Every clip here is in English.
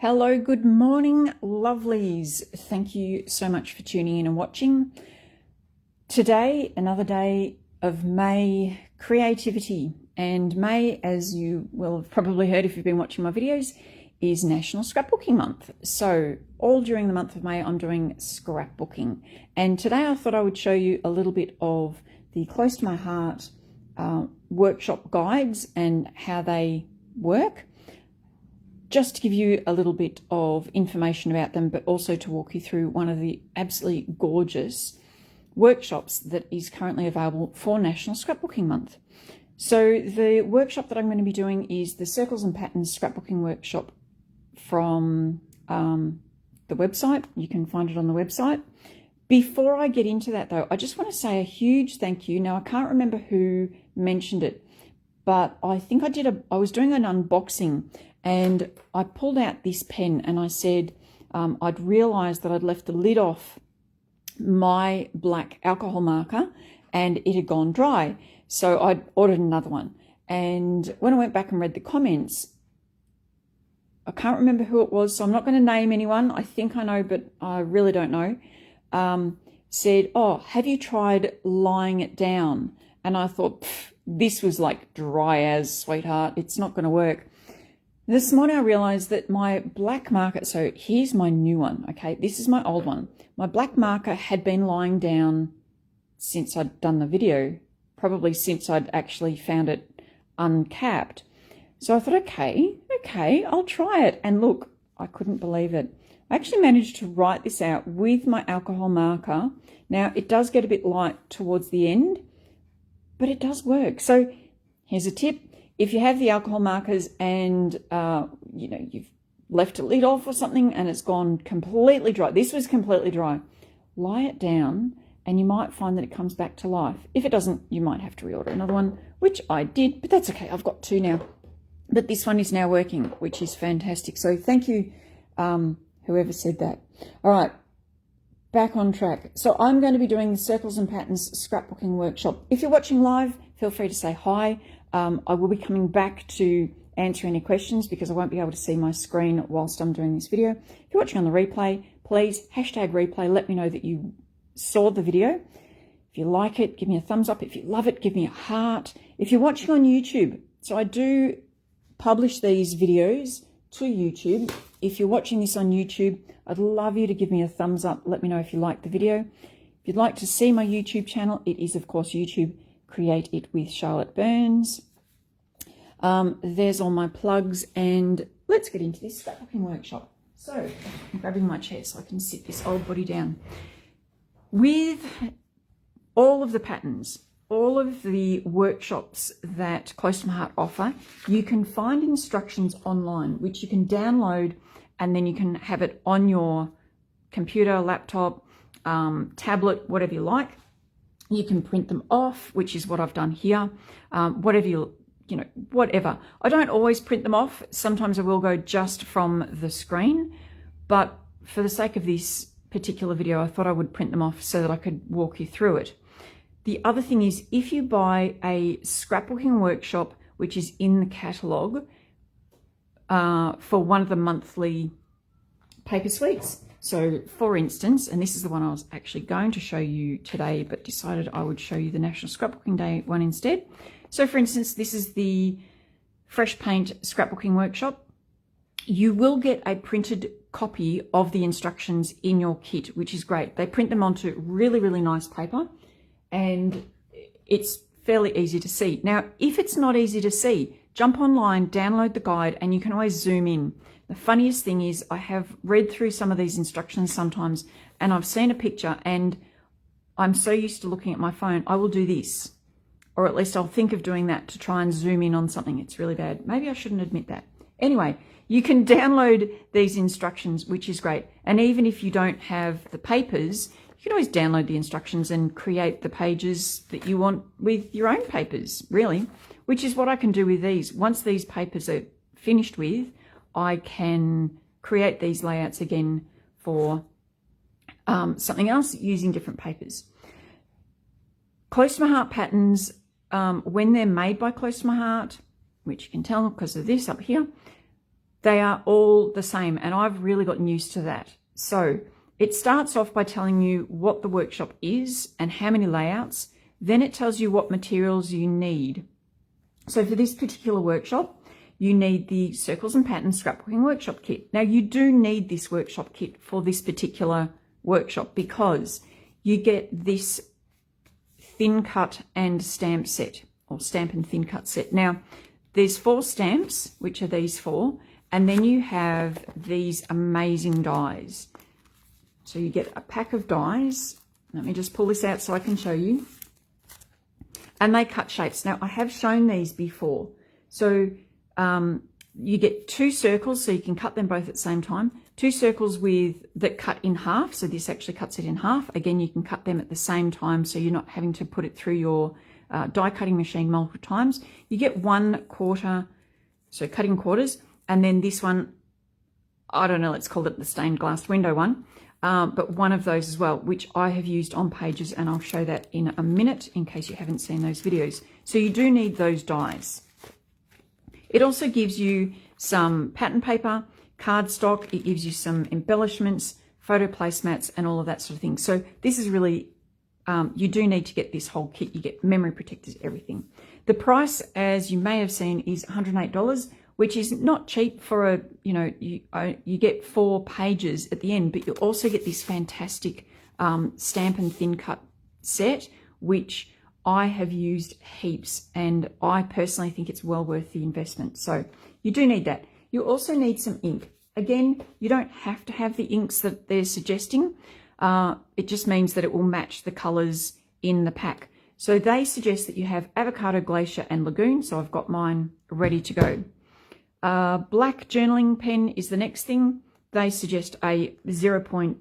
Hello, good morning, lovelies. Thank you so much for tuning in and watching. Today, another day of May creativity. And May, as you will have probably heard if you've been watching my videos, is National Scrapbooking Month. So all during the month of May, I'm doing scrapbooking. And today I thought I would show you a little bit of the Close to My Heart workshop guides and how they work. Just to give you a little bit of information about them, but also to walk you through one of the absolutely gorgeous workshops that is currently available for National Scrapbooking Month. So the workshop that I'm going to be doing is the Circles and Patterns Scrapbooking Workshop from the website. You can find it on the website. Before I get into that though, I just want to say a huge thank you. Now I can't remember who mentioned it, but I think I was doing an unboxing and I pulled out this pen and I said I'd realised that I'd left the lid off my black alcohol marker and it had gone dry. So I'd ordered another one. And when I went back and read the comments, I can't remember who it was, so I'm not going to name anyone. I think I know, but I really don't know. Said, oh, have you tried lying it down? And I thought, this was like dry as, sweetheart. It's not going to work. This morning I realized that my black marker, so here's my new one, okay? This is my old one. My black marker had been lying down since I'd done the video, probably since I'd actually found it uncapped. So I thought, okay, I'll try it. And look, I couldn't believe it. I actually managed to write this out with my alcohol marker. Now it does get a bit light towards the end, but it does work. So here's a tip. If you have the alcohol markers and, you've left a lid off or something and it's gone completely dry, this was completely dry, lie it down and you might find that it comes back to life. If it doesn't, you might have to reorder another one, which I did, but that's okay. I've got two now. But this one is now working, which is fantastic. So thank you, whoever said that. All right, back on track. So I'm going to be doing the Circles and Patterns Scrapbooking Workshop. If you're watching live, feel free to say hi. I will be coming back to answer any questions because I won't be able to see my screen whilst I'm doing this video. If you're watching on the replay, please hashtag replay. Let me know that you saw the video. If you like it, give me a thumbs up. If you love it, give me a heart. If you're watching on YouTube, so I do publish these videos to YouTube. If you're watching this on YouTube, I'd love you to give me a thumbs up. Let me know if you like the video. If you'd like to see my YouTube channel, it is of course YouTube. Create It with Charlotte Burns. There's all my plugs and let's get into this scrapbooking workshop. So I'm grabbing my chair so I can sit this old body down. With all of the patterns, all of the workshops that Close to My Heart offer, you can find instructions online, which you can download and then you can have it on your computer, laptop, tablet, whatever you like. You can print them off, which is what I've done here. Whatever. I don't always print them off. Sometimes I will go just from the screen, but for the sake of this particular video, I thought I would print them off so that I could walk you through it. The other thing is if you buy a scrapbooking workshop, which is in the catalogue for one of the monthly paper suites. So for instance, and this is the one I was actually going to show you today, but decided I would show you the National Scrapbooking Day one instead. So for instance, this is the Fresh Paint Scrapbooking Workshop. You will get a printed copy of the instructions in your kit, which is great. They print them onto really, really nice paper and it's fairly easy to see. Now, if it's not easy to see, jump online, download the guide, and you can always zoom in. The funniest thing is I have read through some of these instructions sometimes and I've seen a picture and I'm so used to looking at my phone, I will do this, or at least I'll think of doing that to try and zoom in on something. It's really bad. Maybe I shouldn't admit that. Anyway, you can download these instructions, which is great. And even if you don't have the papers, you can always download the instructions and create the pages that you want with your own papers, really, which is what I can do with these. Once these papers are finished with, I can create these layouts again for something else using different papers. Close to My Heart patterns, when they're made by Close to My Heart, which you can tell because of this up here, They are all the same, and I've really gotten used to that. So it starts off by telling you what the workshop is and how many layouts. Then it tells you what materials you need. So for this particular workshop, you need the Circles and Patterns Scrapbooking Workshop Kit. Now, you do need this workshop kit for this particular workshop because you get this thin cut and stamp set, or stamp and thin cut set. Now, there's 4 stamps, which are these 4, and then you have these amazing dies. So you get a pack of dies. Let me just pull this out so I can show you. And they cut shapes. Now, I have shown these before. So you get 2 circles, so you can cut them both at the same time. 2 circles that cut in half, so this actually cuts it in half. Again, you can cut them at the same time, so you're not having to put it through your die cutting machine multiple times. You get 1/4, so cutting quarters, and then this one, I don't know, let's call it the stained glass window one, but one of those as well, which I have used on pages, and I'll show that in a minute in case you haven't seen those videos. So you do need those dies. It also gives you some pattern paper, cardstock, it gives you some embellishments, photo placemats, and all of that sort of thing. So this is really, you do need to get this whole kit. You get memory protectors, everything. The price, as you may have seen, is $108, which is not cheap for a, you get 4 pages at the end, but you also get this fantastic stamp and thin cut set, which I have used heaps, and I personally think it's well worth the investment. So you do need that. You also need some ink. Again, you don't have to have the inks that they're suggesting. It just means that it will match the colors in the pack. So they suggest that you have Avocado, Glacier, and Lagoon. So I've got mine ready to go. Black journaling pen is the next thing. They suggest a 0.01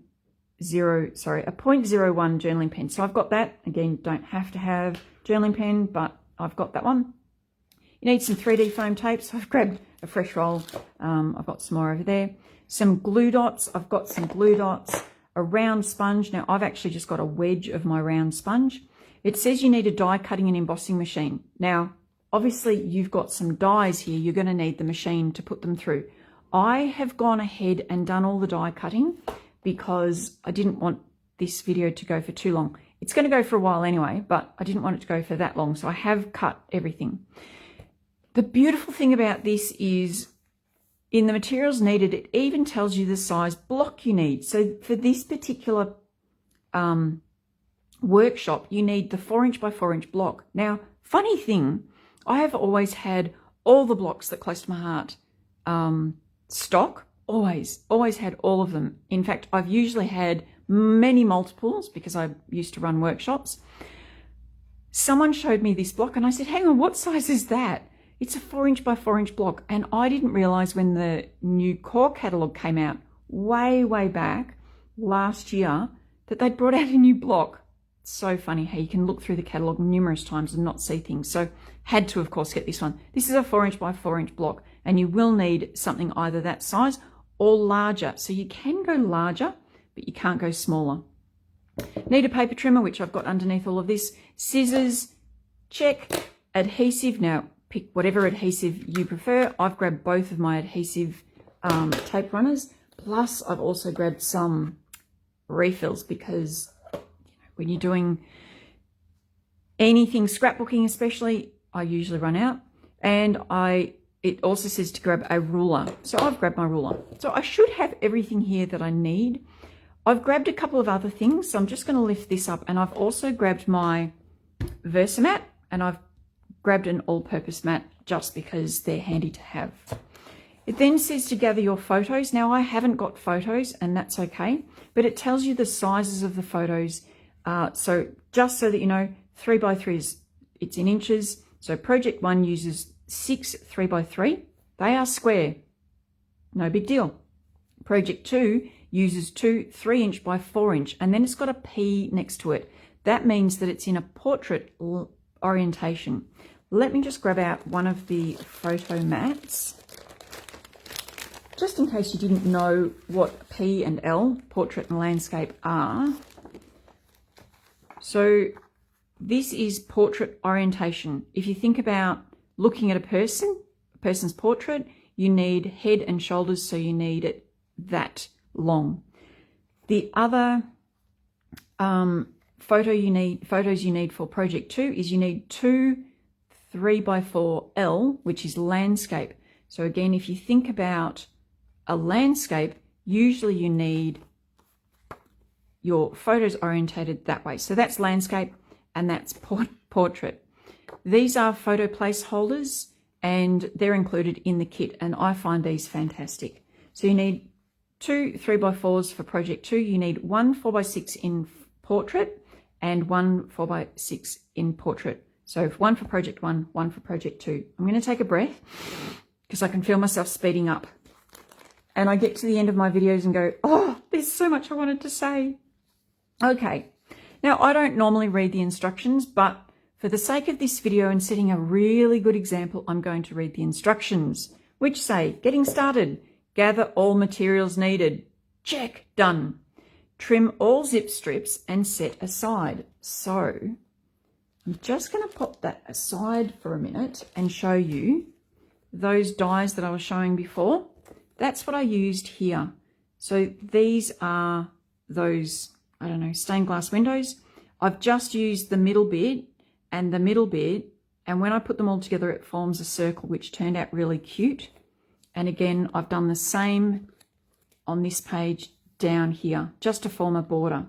journaling pen. So I've got that. Again, don't have to have journaling pen, but I've got that one. You need some 3D foam tape. So I've grabbed a fresh roll. I've got some more over there. Some glue dots. I've got some glue dots. A round sponge. Now I've actually just got a wedge of my round sponge. It says you need a die cutting and embossing machine. Now, obviously you've got some dies here. You're going to need the machine to put them through. I have gone ahead and done all the die cutting because I didn't want this video to go for too long. It's going to go for a while anyway, but I didn't want it to go for that long. So I have cut everything. The beautiful thing about this is in the materials needed, it even tells you the size block you need. So for this particular workshop, you need the 4" by 4" block. Now, funny thing, I have always had all the blocks that close to my heart stock, always had all of them. In fact, I've usually had many multiples because I used to run workshops. Someone showed me this block and I said, hang on, what size is that? It's a 4" by 4" block. And I didn't realize when the new core catalog came out way back last year that they'd brought out a new block. It's so funny how you can look through the catalog numerous times and not see things. So had to, of course, get this one. This is a 4" by 4" block, and you will need something either that size or larger. So you can go larger, but you can't go smaller. Need a paper trimmer, which I've got underneath all of this. Scissors, check. Adhesive, now pick whatever adhesive you prefer. I've grabbed both of my adhesive tape runners. Plus, I've also grabbed some refills because when you're doing anything scrapbooking especially, I usually run out. And it also says to grab a ruler. So I've grabbed my ruler. So I should have everything here that I need. I've grabbed a couple of other things. So I'm just going to lift this up. And I've also grabbed my Versamat, and I've grabbed an all-purpose mat just because they're handy to have. It then says to gather your photos. Now, I haven't got photos, and that's okay, but it tells you the sizes of the photos. So just so that you know, 3 by 3 it's in inches. So project 1 uses 6 3 by 3. They are square. No big deal. Project 2 uses 2 3" by 4", and then it's got a P next to it. That means that it's in a portrait orientation. Let me just grab out one of the photo mats, just in case you didn't know what P and L, portrait and landscape, are. So this is portrait orientation. If you think about looking at a person's portrait, you need head and shoulders, so you need it that long. The other photos you need for project 2 is you need 2 3x4L, which is landscape. So again, if you think about a landscape, usually you need your photos orientated that way. So that's landscape and that's portrait. These are photo placeholders and they're included in the kit, and I find these fantastic. So you need 2 3x4s for project 2. You need 1 4x6 in portrait and 1 4x6 in portrait. So 1 for project 1, 1 for project 2. I'm going to take a breath because I can feel myself speeding up. And I get to the end of my videos and go, oh, there's so much I wanted to say. Okay, now I don't normally read the instructions, but for the sake of this video and setting a really good example, I'm going to read the instructions, which say, getting started, gather all materials needed. Check, done. Trim all zip strips and set aside. So I'm just going to pop that aside for a minute and show you those dies that I was showing before. That's what I used here. So these are those, I don't know, stained glass windows. I've just used the middle bit and the middle bit, and when I put them all together, it forms a circle, which turned out really cute. And again, I've done the same on this page down here, just to form a border.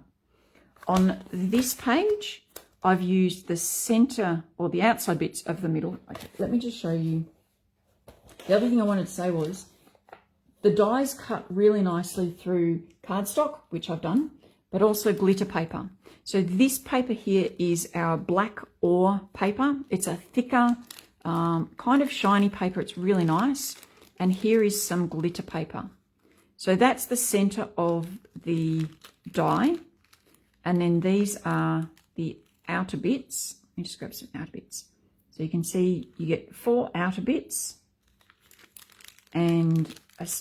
On this page, I've used the center or the outside bits of the middle. Okay, let me just show you. The other thing I wanted to say was the dies cut really nicely through cardstock, which I've done, but also glitter paper. So this paper here is our black ore paper. It's a thicker, kind of shiny paper. It's really nice. And here is some glitter paper. So that's the center of the die. And then these are the outer bits. Let me just grab some outer bits. So you can see you get 4 outer bits and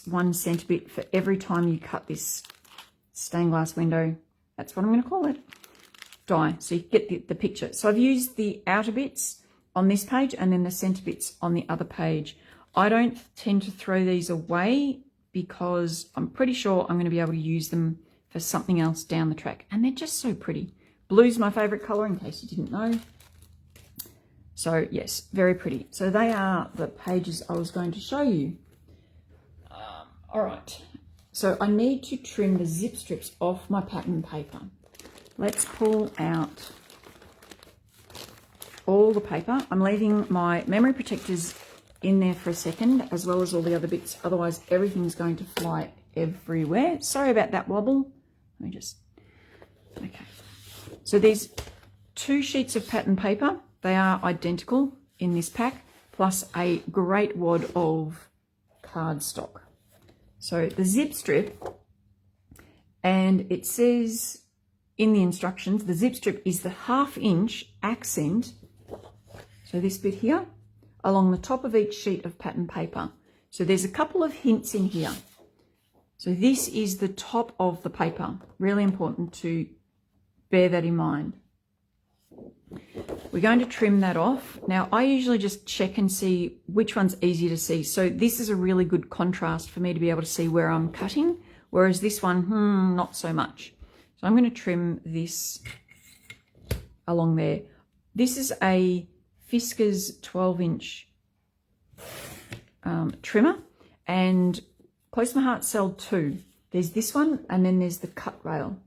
1 center bit for every time you cut this stained glass window. That's what I'm going to call it. Die. So you get the picture. So I've used the outer bits on this page and then the center bits on the other page. I don't tend to throw these away because I'm pretty sure I'm going to be able to use them for something else down the track. And they're just so pretty. Blue's my favorite color, in case you didn't know. So yes, very pretty. So they are the pages I was going to show you. All right. So I need to trim the zip strips off my pattern paper. Let's pull out all the paper. I'm leaving my memory protectors in there for a second, as well as all the other bits. Otherwise, everything's going to fly everywhere. Sorry about that wobble. Let me just, okay. So there's 2 sheets of pattern paper. They are identical in this pack, plus a great wad of cardstock. So the zip strip, and it says in the instructions, the zip strip is the 1/2 inch accent, so this bit here, along the top of each sheet of pattern paper. So there's a couple of hints in here. So this is the top of the paper. Really important to bear that in mind. We're going to trim that off. Now, I usually just check and see which one's easier to see. So this is a really good contrast for me to be able to see where I'm cutting, whereas this one, not so much. So I'm going to trim this along there. This is a Fiskars 12-inch trimmer, and Close to My Heart sell 2. There's this one, and then there's the cut rail.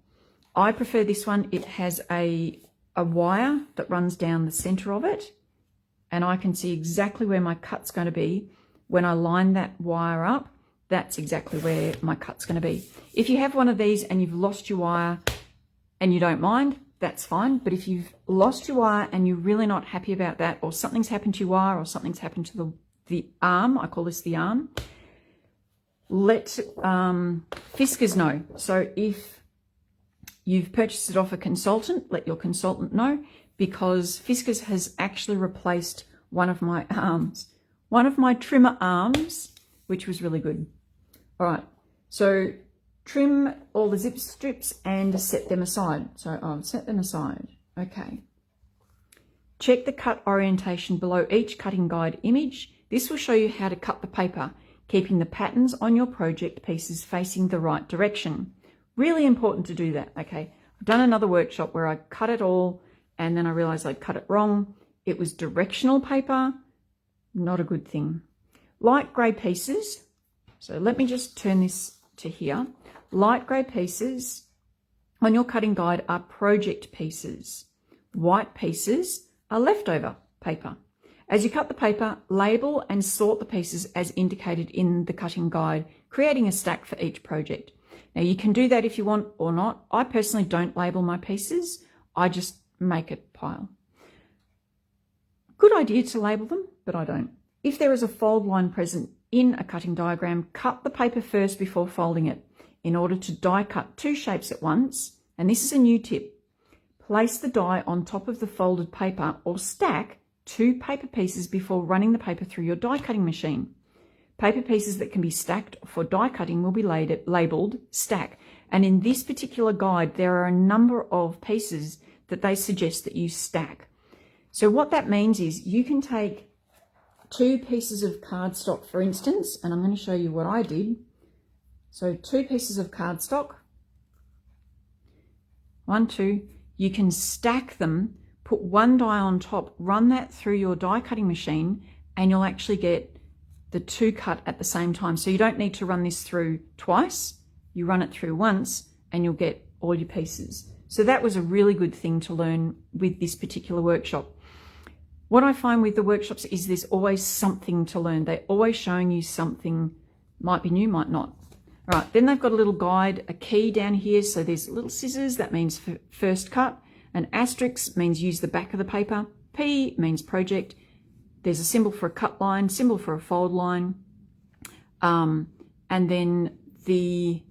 I prefer this one. It has a wire that runs down the center of it, and I can see exactly where my cut's going to be. When I line that wire up, that's exactly where my cut's going to be. If you have one of these and you've lost your wire and you don't mind, that's fine. But if you've lost your wire and you're really not happy about that, or something's happened to your wire, or something's happened to the arm, I call this the arm, let Fiskars know. So if you've purchased it off a consultant, let your consultant know, because Fiskars has actually replaced one of my arms, one of my trimmer arms, which was really good. All right, so trim all the zip strips and set them aside. So I'll set them aside. Okay. Check the cut orientation below each cutting guide image. This will show you how to cut the paper. keeping the patterns on your project pieces facing the right direction. Really important to do that, okay? I've done another workshop where I cut it all and then I realized I'd cut it wrong. It was directional paper, not a good thing. Light grey pieces, so let me just turn this to here. Light grey pieces on your cutting guide are project pieces. White pieces are leftover paper. As you cut the paper, label and sort the pieces as indicated in the cutting guide, creating a stack for each project. Now you can do that if you want or not. I personally don't label my pieces. I just make a pile. Good idea to label them, but I don't. If there is a fold line present in a cutting diagram, cut the paper first before folding it. In order to die cut two shapes at once, and this is a new tip, place the die on top of the folded paper or stack two paper pieces before running the paper through your die cutting machine. Paper pieces that can be stacked for die cutting will be labelled stack, and in this particular guide there are a number of pieces that they suggest that you stack. So what that means is you can take two pieces of cardstock, for instance, and I'm going to show you what I did. So two pieces of cardstock, 1, 2, you can stack them, put one die on top, run that through your die cutting machine, and you'll actually get the two cut at the same time. So you don't need to run this through twice, you run it through once and you'll get all your pieces. So that was a really good thing to learn with this particular workshop. What I find with the workshops is there's always something to learn. They're always showing you something, might be new, might not. All right, then they've got a little guide, a key down here. So there's little scissors, that means first cut. An asterisk means use the back of the paper. P means project. There's a symbol for a cut line, symbol for a fold line. And then the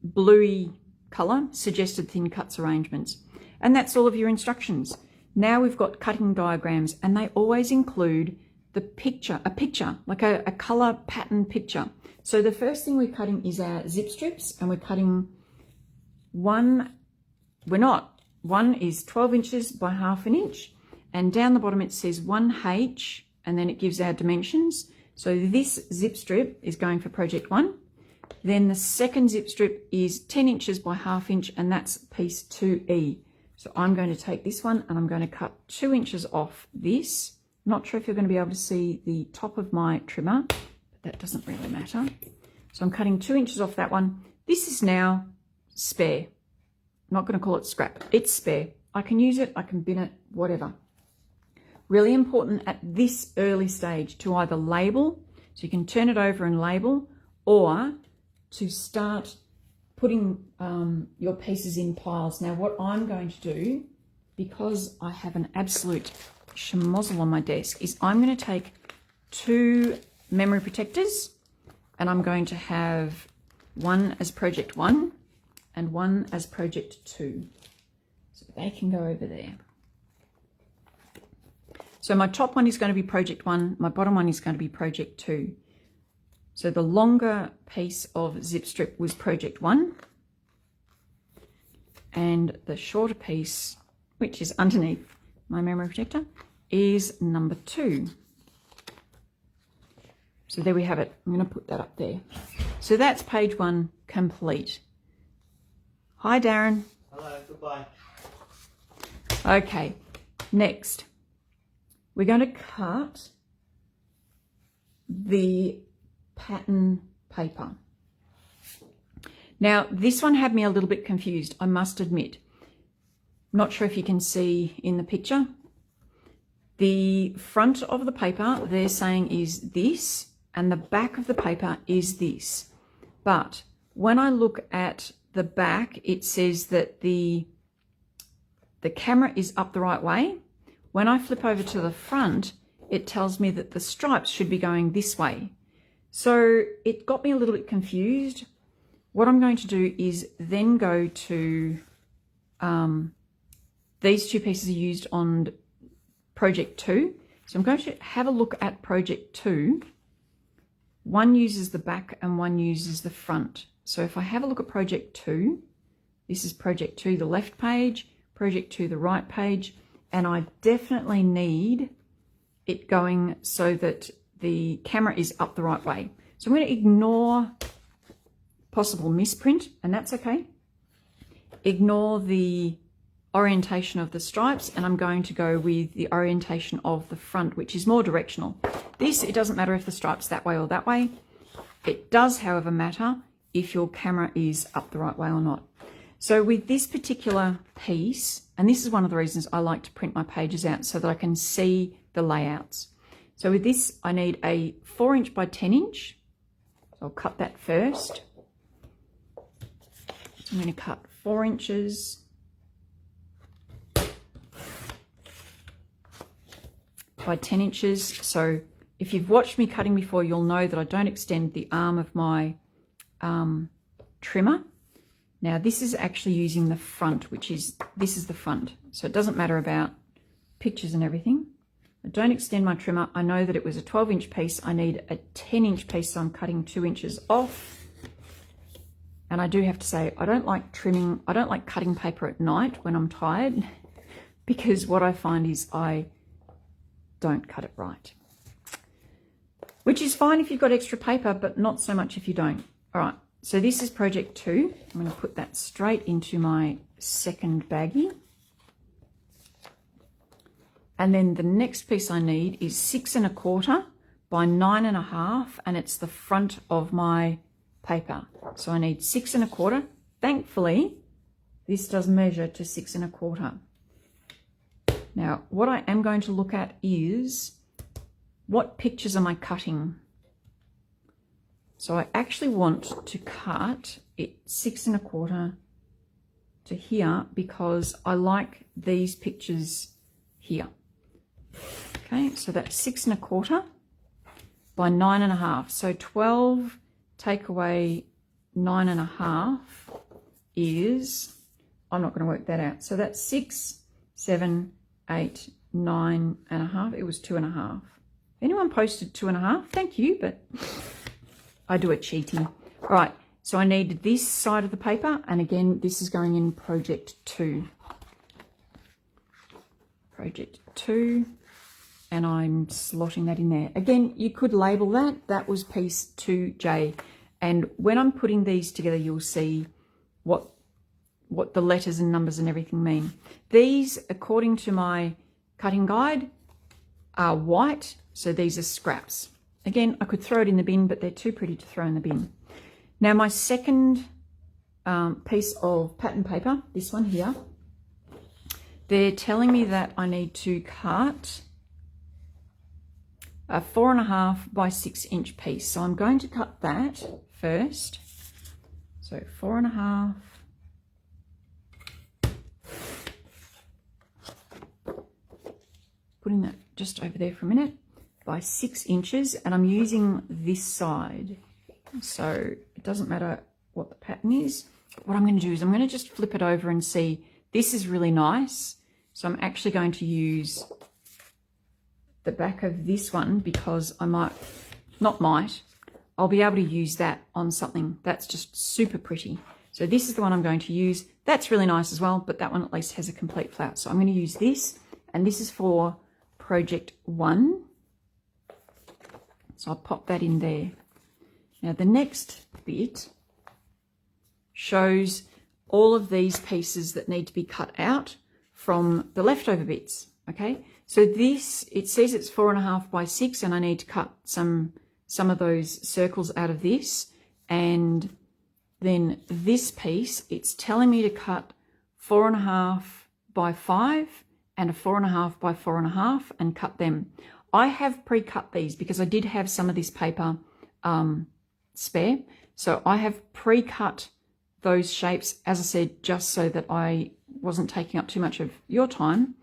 bluey colour, suggested thin cuts arrangements. And that's all of your instructions. Now we've got cutting diagrams, and they always include the picture, a picture, like a colour pattern picture. So the first thing we're cutting is our zip strips, and we're cutting one is 12 inches by ½ inch, and down the bottom it says 1H, and then it gives our dimensions. So this zip strip is going for project 1. Then the second zip strip is 10 inches by ½ inch, and that's piece 2E. So I'm going to take this one and I'm going to cut 2 inches off this. Not sure if you're going to be able to see the top of my trimmer, but that doesn't really matter. So I'm cutting 2 inches off that one. This is now spare. I'm not going to call it scrap. It's spare. I can use it, I can bin it, whatever. Really important at this early stage to either label, so you can turn it over and label, or to start putting your pieces in piles. Now what I'm going to do, because I have an absolute schmozzle on my desk, is I'm going to take 2 memory protectors, and I'm going to have one as project 1 and one as project 2. So they can go over there. So my top one is going to be project 1, my bottom one is going to be project 2. So the longer piece of zip strip was project 1, and the shorter piece, which is underneath my memory protector, is number 2. So there we have it. I'm going to put that up there. So that's page 1 complete. Hi, Darren. Hello, goodbye. Okay, next we're going to cut the pattern paper. Now this one had me a little bit confused, I must admit. Not sure if you can see in the picture. The front of the paper they're saying is this, and the back of the paper is this. But when I look at the back, it says that the camera is up the right way. When I flip over to the front, it tells me that the stripes should be going this way. So it got me a little bit confused. What I'm going to do is then go to, these 2 pieces are used on project 2. So I'm going to have a look at project 2. One uses the back and one uses the front. So if I have a look at project 2, this is project 2, the left page, project 2, the right page, and I definitely need it going so that the camera is up the right way. So I'm going to ignore possible misprint, and that's okay. Ignore the orientation of the stripes, and I'm going to go with the orientation of the front, which is more directional. This, it doesn't matter if the stripe's that way or that way. It does, however, matter if your camera is up the right way or not. So with this particular piece, and this is one of the reasons I like to print my pages out so that I can see the layouts. So with this, I need a 4" by 10". So I'll cut that first. I'm going to cut 4 inches by 10 inches. So if you've watched me cutting before, you'll know that I don't extend the arm of my trimmer. Now this is actually using the front, this is the front. So it doesn't matter about pictures and everything. I don't extend my trimmer. I know that it was a 12" piece. I need a 10" piece, so I'm cutting 2 inches off. And I do have to say, I don't like cutting paper at night when I'm tired, because what I find is I don't cut it right. Which is fine if you've got extra paper, but not so much if you don't. All right, so this is project 2. I'm going to put that straight into my second baggie. And then the next piece I need is 6 1/4 by 9 1/2, and it's the front of my paper. So I need 6 1/4. Thankfully, this does measure to 6 1/4. Now, what I am going to look at is, what pictures am I cutting? So I actually want to cut it 6 1/4 to here, because I like these pictures here. Okay, so that's 6 1/4 by 9 1/2. So 12 take away 9 1/2 is, I'm not going to work that out. So that's 6, 7, 8, 9 1/2. It was 2 1/2. Anyone posted 2 1/2? Thank you, but I do it cheating. All right, so I need this side of the paper, and again, this is going in project 2. Project 2, and I'm slotting that in there. Again, you could label that. That was piece 2J. And when I'm putting these together, you'll see what the letters and numbers and everything mean. These, according to my cutting guide, are white, so these are scraps. Again, I could throw it in the bin, but they're too pretty to throw in the bin. Now, my second piece of pattern paper, this one here, they're telling me that I need to cut a 4 1/2 by 6" piece. So I'm going to cut that first. So 4 1/2. Putting that just over there for a minute, by 6 inches, and I'm using this side. So it doesn't matter what the pattern is. What I'm going to do is I'm going to just flip it over and see, this is really nice. So I'm actually going to use the back of this one, because I I'll be able to use that on something that's just super pretty. So this is the one I'm going to use. That's really nice as well, but that one at least has a complete flout. So I'm going to use this, and this is for project 1. So I'll pop that in there. Now the next bit shows all of these pieces that need to be cut out from the leftover bits. Okay, so this, it says it's 4 1/2 by 6, and I need to cut some of those circles out of this. And then this piece, it's telling me to cut 4 1/2 by 5 and a 4 1/2 by 4 1/2 and cut them. I have pre-cut these because I did have some of this paper spare. So I have pre-cut those shapes, as I said, just so that I wasn't taking up too much of your time.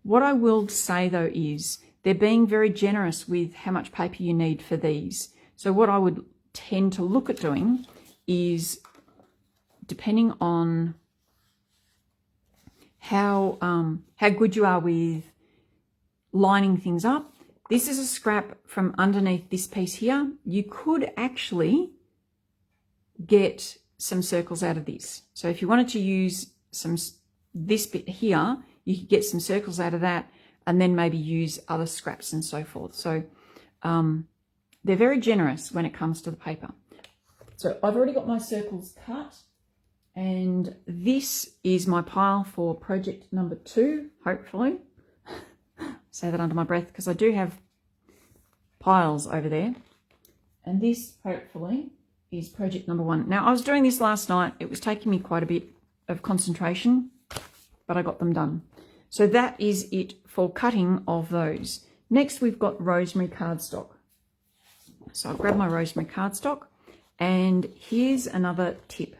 What I will say though is they're being very generous with how much paper you need for these. So what I would tend to look at doing is, depending on how good you are with lining things up, this is a scrap from underneath this piece here. You could actually get some circles out of this. So if you wanted to use this bit here, you could get some circles out of that, and then maybe use other scraps and so forth. So they're very generous when it comes to the paper. So I've already got my circles cut, and this is my pile for project number 2, hopefully. Say that under my breath because I do have piles over there. And this, hopefully, is project number 1. Now, I was doing this last night. It was taking me quite a bit of concentration, but I got them done. So that is it for cutting of those. Next, we've got rosemary cardstock. So I'll grab my rosemary cardstock, and here's another tip.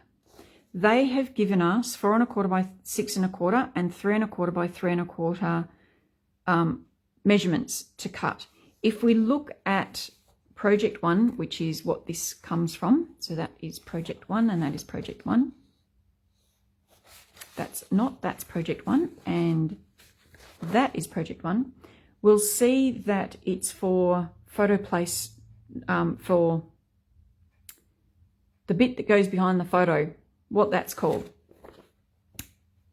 They have given us 4 1/4 by 6 1/4 and 3 1/4 by 3 1/4 measurements to cut. If we look at project 1, which is what this comes from, so that is project 1 and that is project 1. That's project 1 and that is project 1. We'll see that it's for photo place, for the bit that goes behind the photo, what that's called.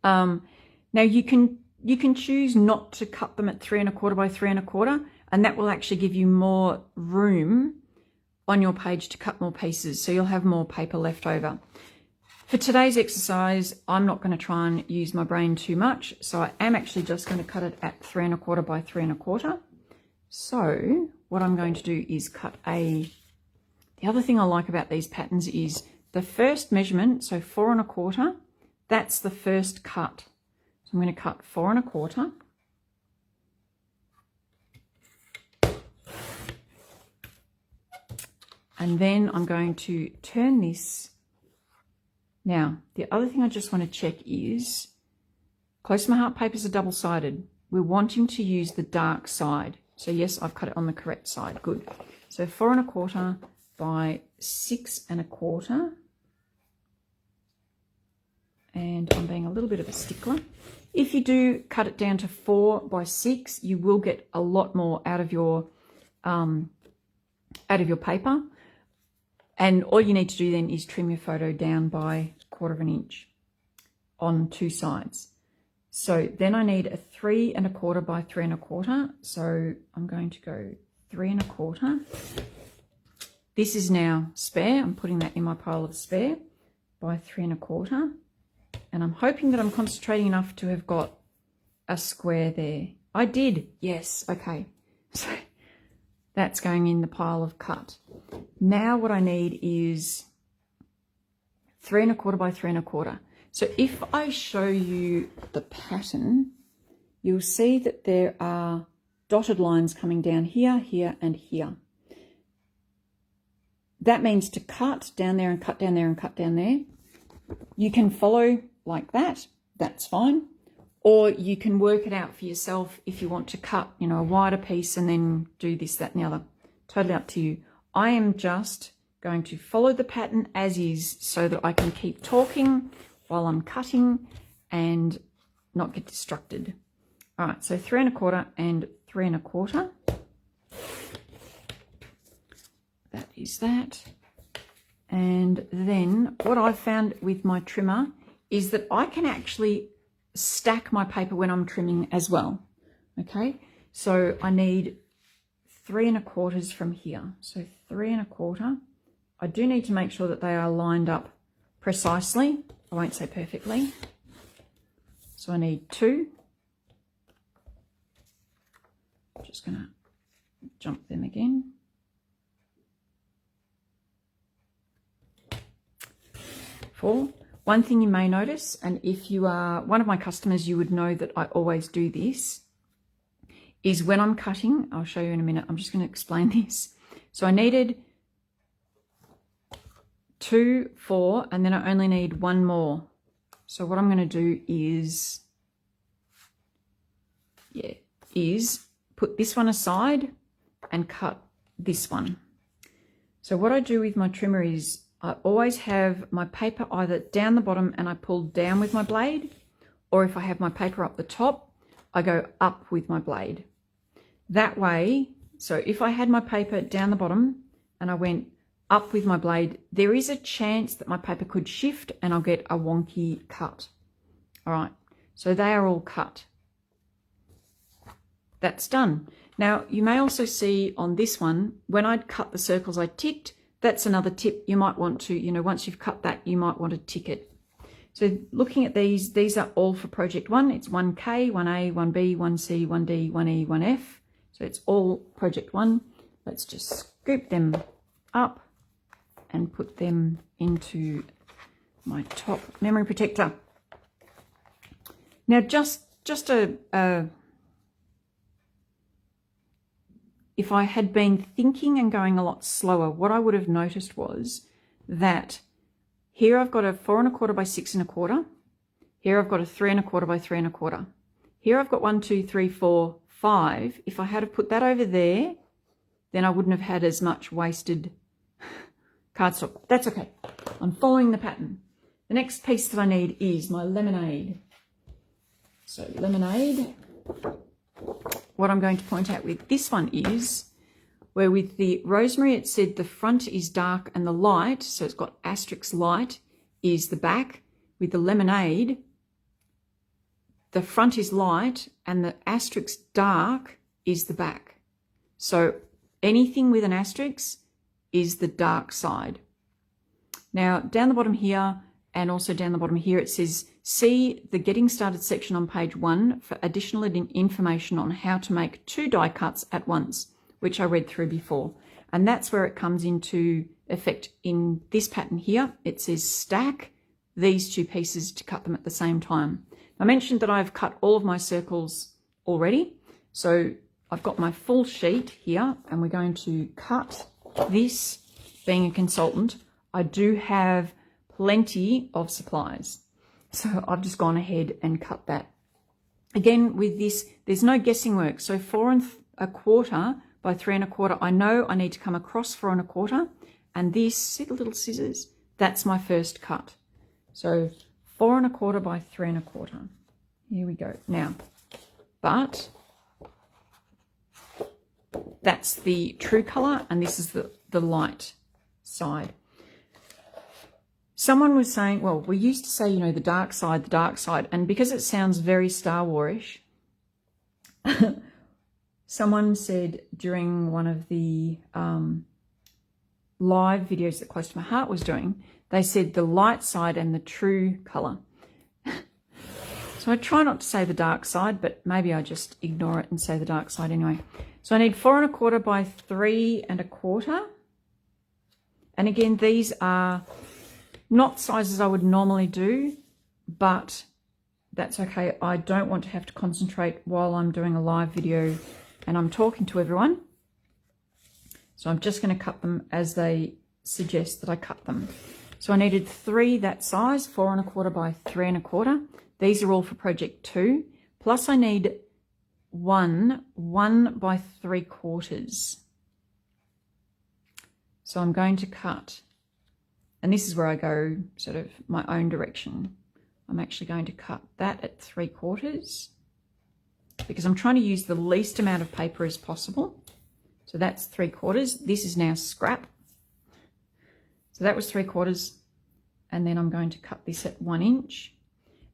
Now you can choose not to cut them at 3 1/4 by 3 1/4, and that will actually give you more room on your page to cut more pieces, so you'll have more paper left over. For today's exercise, I'm not going to try and use my brain too much, so I am actually just going to cut it at 3 1/4 by 3 1/4. So what I'm going to do is cut the other thing I like about these patterns is the first measurement, so 4 1/4, that's the first cut. So I'm going to cut 4 1/4. And then I'm going to turn this. Now, the other thing I just want to check is, Close to My Heart papers are double-sided. We're wanting to use the dark side. So yes, I've cut it on the correct side. Good. So 4 1/4 by 6 1/4. And I'm being a little bit of a stickler. If you do cut it down to 4 by 6, you will get a lot more out of your paper. And all you need to do then is trim your photo down by 1/4 inch on 2 sides. So then I need a 3 1/4 by 3 1/4. So I'm going to go 3 1/4. This is now spare. I'm putting that in my pile of spare by 3 1/4. And I'm hoping that I'm concentrating enough to have got a square there. I did. Yes. Okay. So that's going in the pile of cut. Now what I need is 3 1/4 by 3 1/4. So if I show you the pattern, you'll see that there are dotted lines coming down here, here, and here. That means to cut down there and cut down there and cut down there. You can follow like that, that's fine. Or you can work it out for yourself if you want to cut, you know, a wider piece and then do this, that, and the other. Totally up to you. I am just going to follow the pattern as is so that I can keep talking while I'm cutting and not get distracted. All right, so 3 1/4 and 3 1/4. That is that. And then what I've found with my trimmer is that I can actually stack my paper when I'm trimming as well. Okay, so I need 3 1/4 from here. So 3 1/4. I do need to make sure that they are lined up precisely. I won't say perfectly. So I need 2. I'm just going to jump them again. 4. One thing you may notice, and if you are one of my customers, you would know that I always do this, is when I'm cutting, I'll show you in a minute, I'm just going to explain this. So I needed 2, 4, and then I only need 1 more. So what I'm going to do is put this one aside and cut this one. So what I do with my trimmer is I always have my paper either down the bottom and I pull down with my blade, or if I have my paper up the top, I go up with my blade. That way, so if I had my paper down the bottom and I went up with my blade, there is a chance that my paper could shift and I'll get a wonky cut. All right, so they are all cut. That's done. Now, you may also see on this one, when I'd cut the circles I ticked, that's another tip. You might want to, you know, once you've cut that, you might want to tick it. So looking at these are all for project 1. It's 1K, 1A, 1B, 1C, 1D, 1E, 1F. So it's all project 1. Let's just scoop them up and put them into my top memory protector. Now, just if I had been thinking and going a lot slower, what I would have noticed was that here I've got a 4 1/4 by 6 1/4. Here I've got a 3 1/4 by 3 1/4. Here I've got 1, 2, 3, 4, 5. If I had have put that over there, then I wouldn't have had as much wasted cardstock. That's okay. I'm following the pattern. The next piece that I need is my lemonade. So lemonade. What I'm going to point out with this one is where with the rosemary it said the front is dark and the light, so it's got asterisk light, is the back. With the lemonade, the front is light and the asterisk dark is the back. So anything with an asterisk is the dark side. Now down the bottom here and also down the bottom here it says see the Getting Started section on page 1 for additional information on how to make 2 die cuts at once, which I read through before. And that's where it comes into effect in this pattern here. It says stack these 2 pieces to cut them at the same time. I mentioned that I've cut all of my circles already. So I've got my full sheet here and we're going to cut this. Being a consultant, I do have plenty of supplies. So I've just gone ahead and cut that. Again, with this, there's no guessing work. So 4 1/4 by 3 1/4, I know I need to come across 4 1/4. And this, see the little scissors? That's my first cut. So 4 1/4 by 3 1/4. Here we go. Now, but that's the true color and this is the light side. Someone was saying, well, we used to say, you know, the dark side, and because it sounds very Star Wars-ish, someone said during one of the live videos that Close to My Heart was doing, they said the light side and the true color. So I try not to say the dark side, but maybe I just ignore it and say the dark side anyway. So I need 4 1/4 by 3 1/4. And again, these are not sizes I would normally do, but that's okay. I don't want to have to concentrate while I'm doing a live video and I'm talking to everyone. So I'm just going to cut them as they suggest that I cut them. So I needed 3 that size, 4 1/4 by 3 1/4. These are all for project 2. Plus I need 1 by 3/4. So I'm going to cut, and this is where I go sort of my own direction. I'm actually going to cut that at 3/4 because I'm trying to use the least amount of paper as possible. So that's 3/4. This is now scrap. So that was 3/4. And then I'm going to cut this at 1 inch.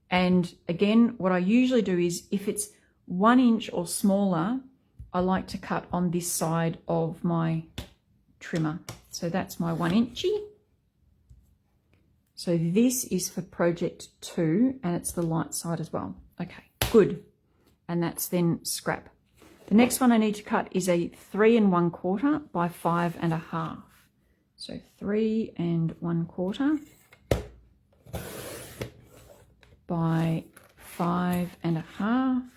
And again, what I usually do is if it's 1 inch or smaller, I like to cut on this side of my trimmer. So that's my 1 inchy. So this is for project 2 and it's the light side as well. Okay, good. And that's then scrap. The next one I need to cut is a 3 1/4 by 5 1/2. So 3 1/4 by 5 1/2.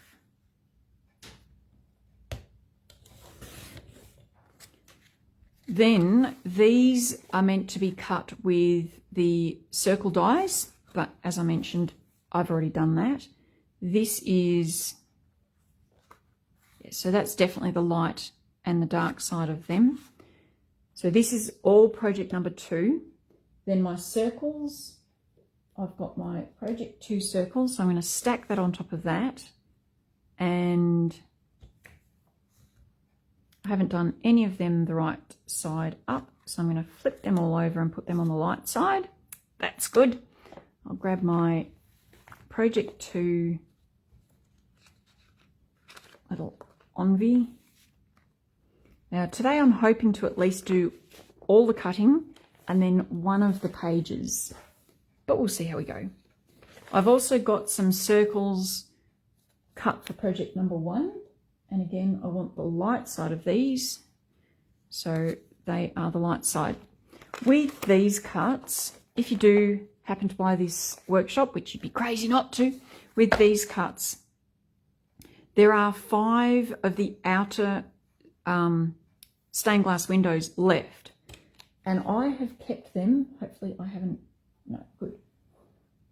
Then these are meant to be cut with the circle dies, but as I mentioned, I've already done that. This is, yeah, so that's definitely the light and the dark side of them. So this is all project number 2. Then my circles, I've got my project 2 circles, so I'm going to stack that on top of that. And I haven't done any of them the right side up, so I'm going to flip them all over and put them on the light side. That's good. I'll grab my project 2 little envy Now today I'm hoping to at least do all the cutting and then one of the pages, but we'll see how we go. I've also got some circles cut for project number 1, and again I want the light side of these, so they are the light side. With these cuts, if you do happen to buy this workshop, which you'd be crazy not to, with these cuts, there are 5 of the outer stained glass windows left, and I have kept them. Hopefully I haven't, no, good.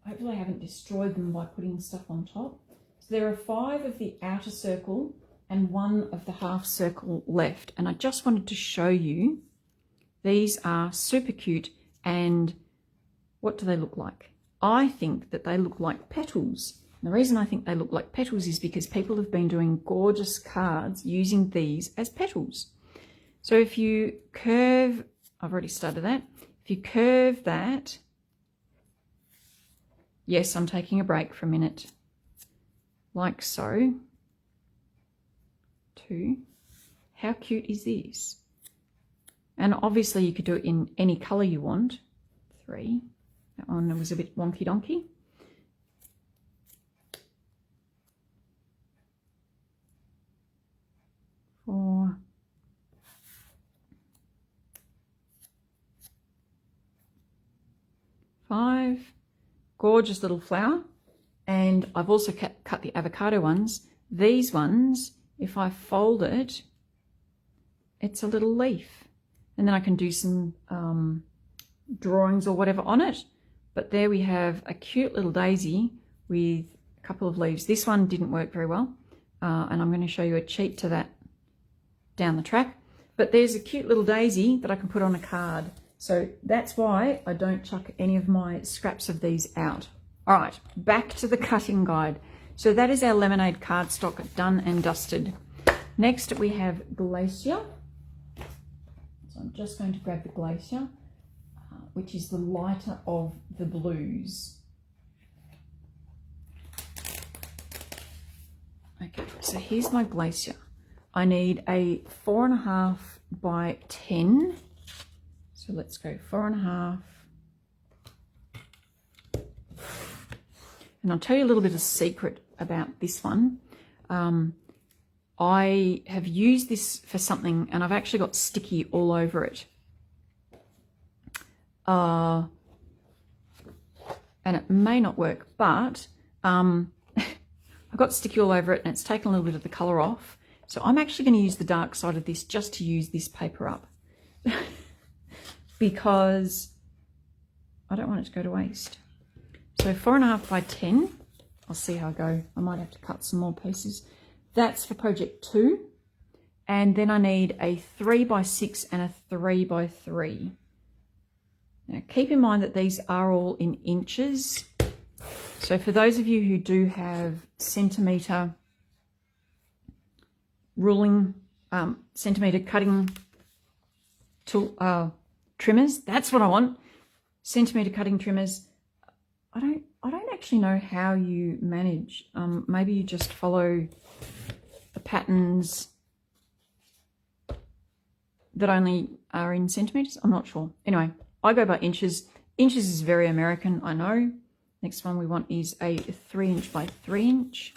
Hopefully I haven't destroyed them by putting stuff on top. So there are 5 of the outer circle and 1 of the half circle left, and I just wanted to show you. These are super cute, and what do they look like? I think that they look like petals. And the reason I think they look like petals is because people have been doing gorgeous cards using these as petals. So if you curve, I've already started that. If you curve that, yes, I'm taking a break for a minute, like so, 2. How cute is this? And obviously you could do it in any colour you want. 3. That one was a bit wonky donkey. 4. 5. Gorgeous little flower. And I've also cut the avocado ones. These ones, if I fold it, it's a little leaf. And then I can do some drawings or whatever on it. But there we have a cute little daisy with a couple of leaves. This one didn't work very well, and I'm going to show you a cheat to that down the track. But there's a cute little daisy that I can put on a card. So that's why I don't chuck any of my scraps of these out. All right, back to the cutting guide. So that is our lemonade cardstock done and dusted. Next we have Glacier. So I'm just going to grab the Glacier, which is the lighter of the blues. Okay, so here's my Glacier. I need a 4.5 by 10. So let's go 4.5. And I'll tell you a little bit of secret about this one. I have used this for something and I've actually got sticky all over it. And it may not work, but I've got sticky all over it and it's taken a little bit of the colour off. So I'm actually going to use the dark side of this just to use this paper up because I don't want it to go to waste. So 4.5 by 10, I'll see how I go. I might have to cut some more pieces. That's for project 2. And then I need a 3 by 6 and a 3 by 3. Now keep in mind that these are all in inches. So for those of you who do have centimetre ruling, centimetre cutting tool, trimmers, that's what I want. Centimetre cutting trimmers. I don't actually know how you manage. Maybe you just follow the patterns that only are in centimetres. I'm not sure. Anyway, I go by inches. Inches is very American, I know. Next one we want is a 3 inch by 3 inch.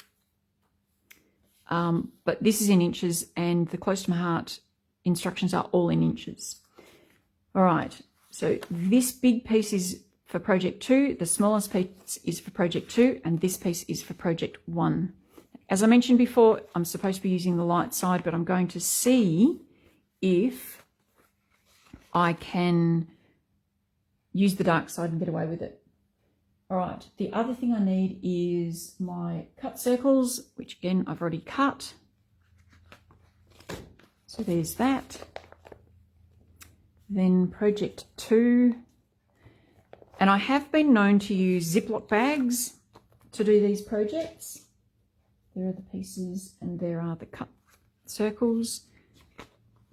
But this is in inches and the Close to My Heart instructions are all in inches. All right, so this big piece is for project 2, the smallest piece is for project 2, and this piece is for project 1. As I mentioned before, I'm supposed to be using the light side, but I'm going to see if I can use the dark side and get away with it. All right, the other thing I need is my cut circles, which again, I've already cut. So there's that. Then project 2. And I have been known to use Ziploc bags to do these projects. There are the pieces and there are the cut circles.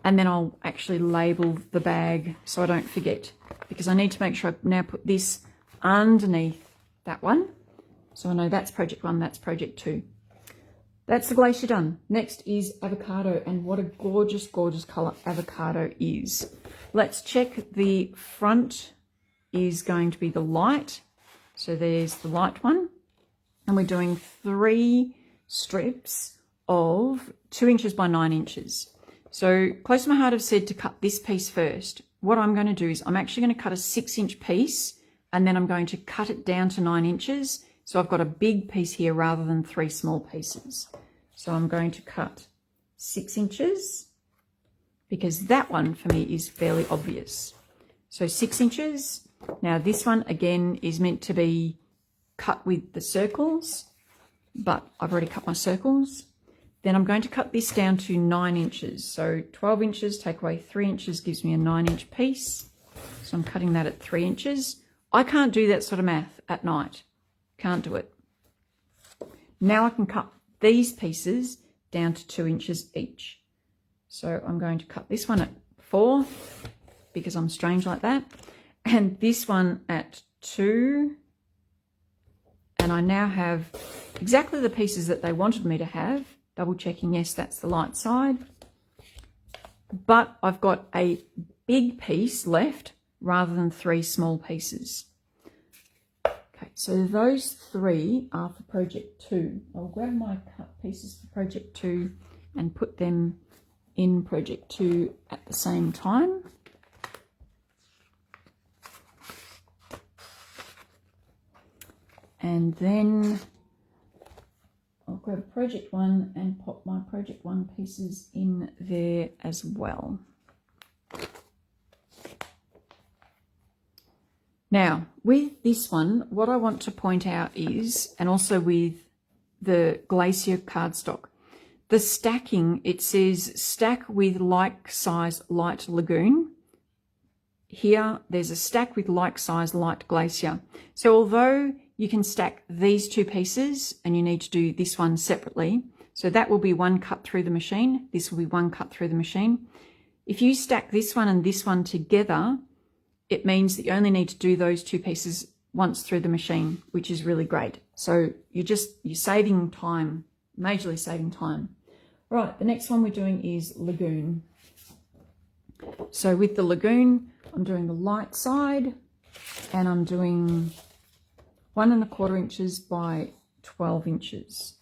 And then I'll actually label the bag so I don't forget, because I need to make sure I now put this underneath that one. So I know that's project 1, that's project 2. That's the glacier done. Next is avocado, and what a gorgeous, gorgeous colour avocado is. Let's check the front is going to be the light. So there's the light one. And we're doing 3 strips of 2 inches by 9 inches. So close to my heart have said to cut this piece first. What I'm going to do is I'm actually going to cut a 6-inch piece, and then I'm going to cut it down to 9 inches. So I've got a big piece here rather than 3 small pieces. So I'm going to cut 6 inches because that one for me is fairly obvious. So 6 inches. Now this one again is meant to be cut with the circles, but I've already cut my circles. Then I'm going to cut this down to 9 inches. So 12 inches, take away 3 inches gives me a 9-inch piece. So I'm cutting that at 3 inches. I can't do that sort of math at night. Can't do it. Now I can cut these pieces down to 2 inches each. So I'm going to cut this one at 4 because I'm strange like that. And this one at 2. And I now have exactly the pieces that they wanted me to have. Double checking, yes, that's the light side. But I've got a big piece left rather than 3 small pieces. Okay, so those 3 are for project 2. I'll grab my cut pieces for project 2 and put them in project 2 at the same time. And then I'll grab project 1 and pop my project 1 pieces in there as well. Now, with this one, what I want to point out is, and also with the Glacier cardstock, the stacking, it says stack with like size light lagoon. Here, there's a stack with like size light glacier. So although you can stack these 2 pieces and you need to do this one separately, so that will be 1 cut through the machine. This will be 1 cut through the machine. If you stack this one and this one together, it means that you only need to do those 2 pieces once through the machine, which is really great. So you're saving time, majorly saving time. Right, the next one we're doing is lagoon. So with the lagoon, I'm doing the light side and I'm doing 1 1/4 inches by 12 inches.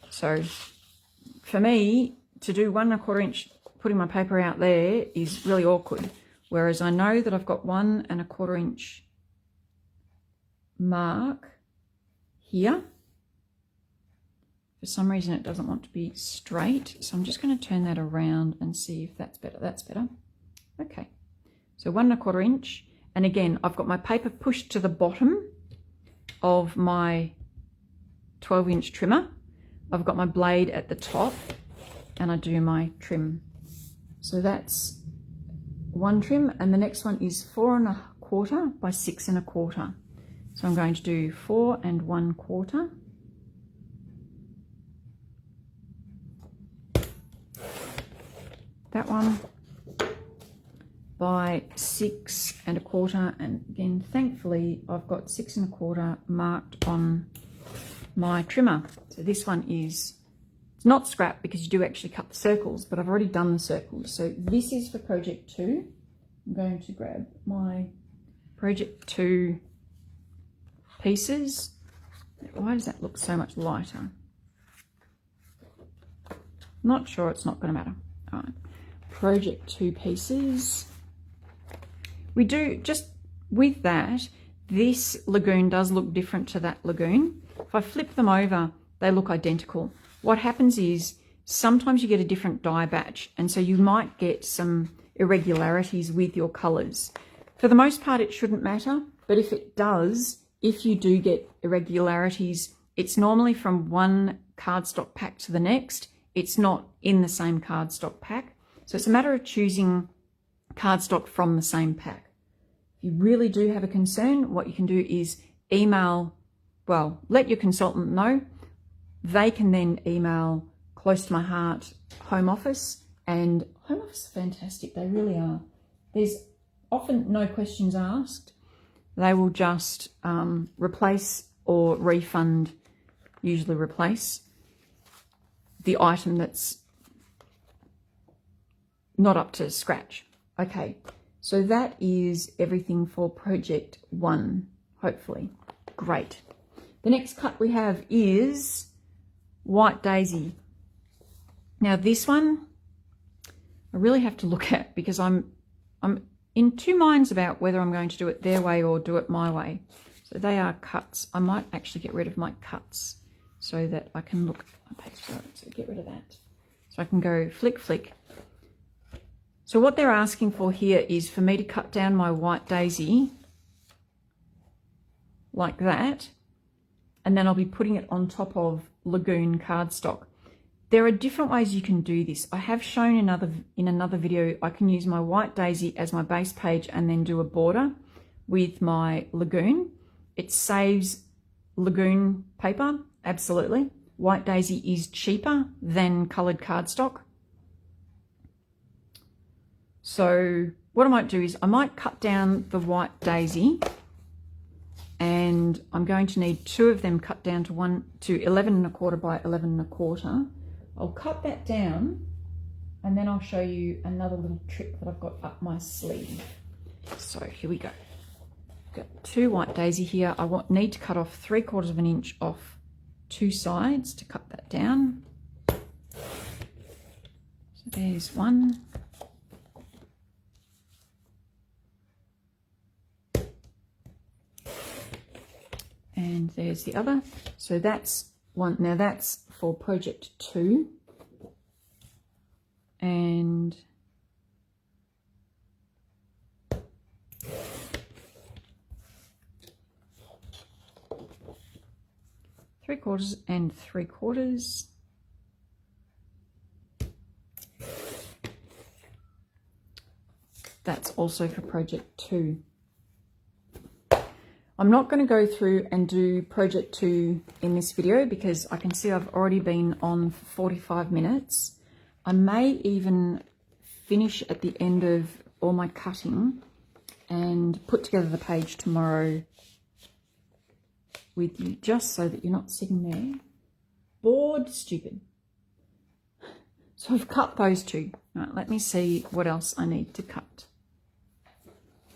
So for me, to do 1 1/4 inch, putting my paper out there is really awkward. Whereas I know that I've got 1 1/4 inch mark here. For some reason it doesn't want to be straight. So I'm just going to turn that around and see if that's better. That's better. Okay. So 1 1/4 inch. And again, I've got my paper pushed to the bottom of my 12-inch trimmer. I've got my blade at the top and I do my trim. So that's 1 trim, and the next one is 4 1/4 by 6 1/4. So I'm going to do 4 1/4. That one by 6 1/4, and again thankfully I've got 6 1/4 marked on my trimmer. So this one is, it's not scrap because you do actually cut the circles, but I've already done the circles. So this is for project 2. I'm going to grab my project 2 pieces. Why does that look so much lighter? Not sure, it's not going to matter. All right, project 2 pieces. We do, just with that, this lagoon does look different to that lagoon. If I flip them over, they look identical. What happens is sometimes you get a different dye batch, and so you might get some irregularities with your colours. For the most part, it shouldn't matter, but if it does, if you do get irregularities, it's normally from one cardstock pack to the next. It's not in the same cardstock pack. So it's a matter of choosing cardstock from the same pack. If you really do have a concern, what you can do is email, well, let your consultant know. They can then email Close to My Heart Home Office, and Home Office are fantastic. They really are. There's often no questions asked. They will just replace or refund, usually replace. the item that's not up to scratch. Okay, so that is everything for project 1, hopefully. Great. The next cut we have is White Daisy. Now this one I really have to look at because I'm in two minds about whether I'm going to do it their way or do it my way. So they are cuts. I might actually get rid of my cuts so that I can look. So get rid of that. So I can go flick, flick. So what they're asking for here is for me to cut down my White Daisy like that, and then I'll be putting it on top of Lagoon cardstock. There are different ways you can do this. I have shown in another video, I can use my White Daisy as my base page and then do a border with my Lagoon. It saves Lagoon paper, absolutely. White Daisy is cheaper than coloured cardstock. So what I might do is I might cut down the White Daisy, and I'm going to need 2 of them cut down to 11 1/4 by 11 1/4. I'll cut that down and then I'll show you another little trick that I've got up my sleeve. So here we go. Got 2 White Daisy here. I need to cut off 3/4 of an inch off 2 sides to cut that down. So there's one. And there's the other. So that's one. Now that's for project 2. And three-quarters and 3/4. That's also for project 2. I'm not going to go through and do project 2 in this video because I can see I've already been on for 45 minutes. I may even finish at the end of all my cutting and put together the page tomorrow with you, just so that you're not sitting there bored stupid. So I've cut those 2. All right, let me see what else I need to cut.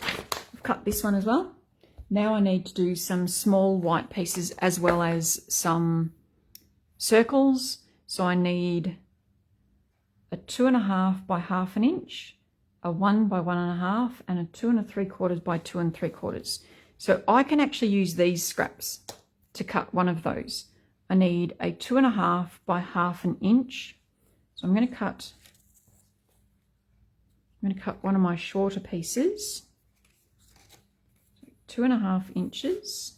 I've cut this one as well. Now I need to do some small white pieces as well as some circles. So I need a 2 1/2 by 1/2 inch, a 1 by 1 1/2, and a 2 3/4 by 2 3/4. So I can actually use these scraps to cut one of those. I need a 2 1/2 by 1/2 inch. So I'm going to cut one of my shorter pieces. 2 1/2 inches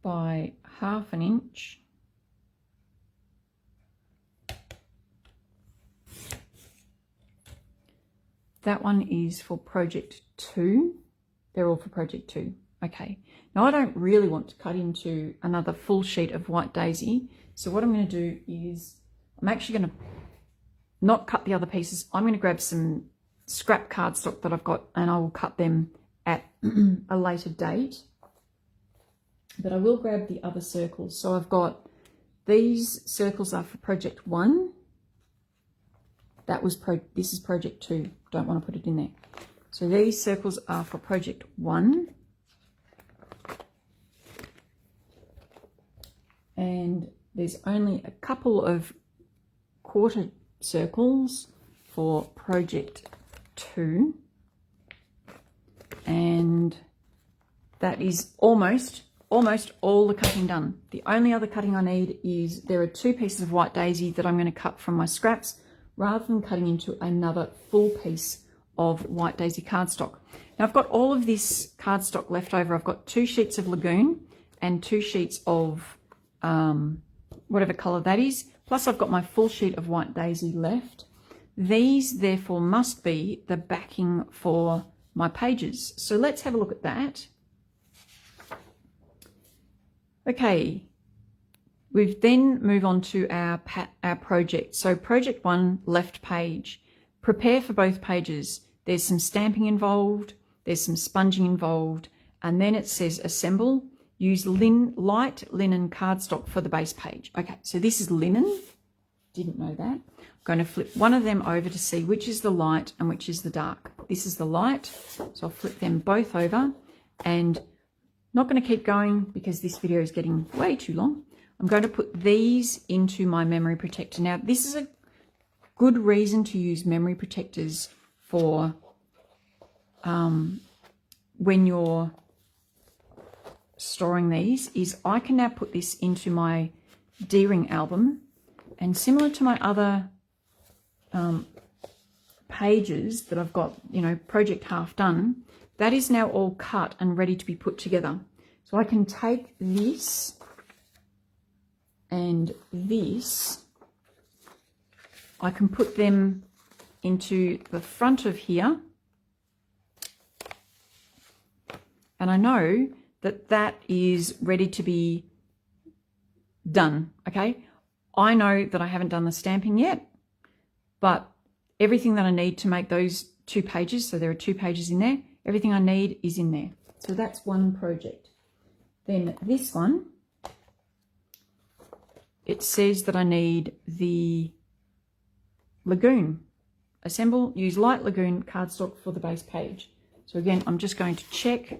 by 1/2 inch. That one is for project 2. They're all for project 2. Okay. Now I don't really want to cut into another full sheet of White Daisy. So what I'm going to do is I'm actually going to not cut the other pieces. I'm going to grab some scrap cardstock that I've got and I will cut them at a later date. But I will grab the other circles. So I've got these circles are for project 1. This is project 2. Don't want to put it in there. So these circles are for project 1. And there's only a couple of quarter circles for project 2, and that is almost all the cutting done. The only other cutting I need is there are 2 pieces of White Daisy that I'm going to cut from my scraps rather than cutting into another full piece of White Daisy cardstock. Now I've got all of this cardstock left over. I've got 2 sheets of Lagoon and 2 sheets of whatever colour that is. Plus I've got my full sheet of White Daisy left. These therefore must be the backing for my pages. So let's have a look at that. Okay, we then move on to our project. So project 1, left page. Prepare for both pages. There's some stamping involved, there's some sponging involved, and then it says assemble. Use light linen cardstock for the base page. Okay, so this is linen. Didn't know that. I'm going to flip one of them over to see which is the light and which is the dark. This is the light, so I'll flip them both over, and not going to keep going because this video is getting way too long. I'm going to put these into my memory protector. Now, this is a good reason to use memory protectors for when you're storing these, is I can now put this into my D-ring album, and similar to my other pages that I've got, you know, project half done, that is now all cut and ready to be put together. So I can take this and this, I can put them into the front of here, and I know that that is ready to be done, okay? I know that I haven't done the stamping yet, but everything that I need to make those 2 pages, so there are 2 pages in there, everything I need is in there. So that's one project. Then this one, it says that I need the lagoon. Assemble, use light lagoon cardstock for the base page. So again, I'm just going to check.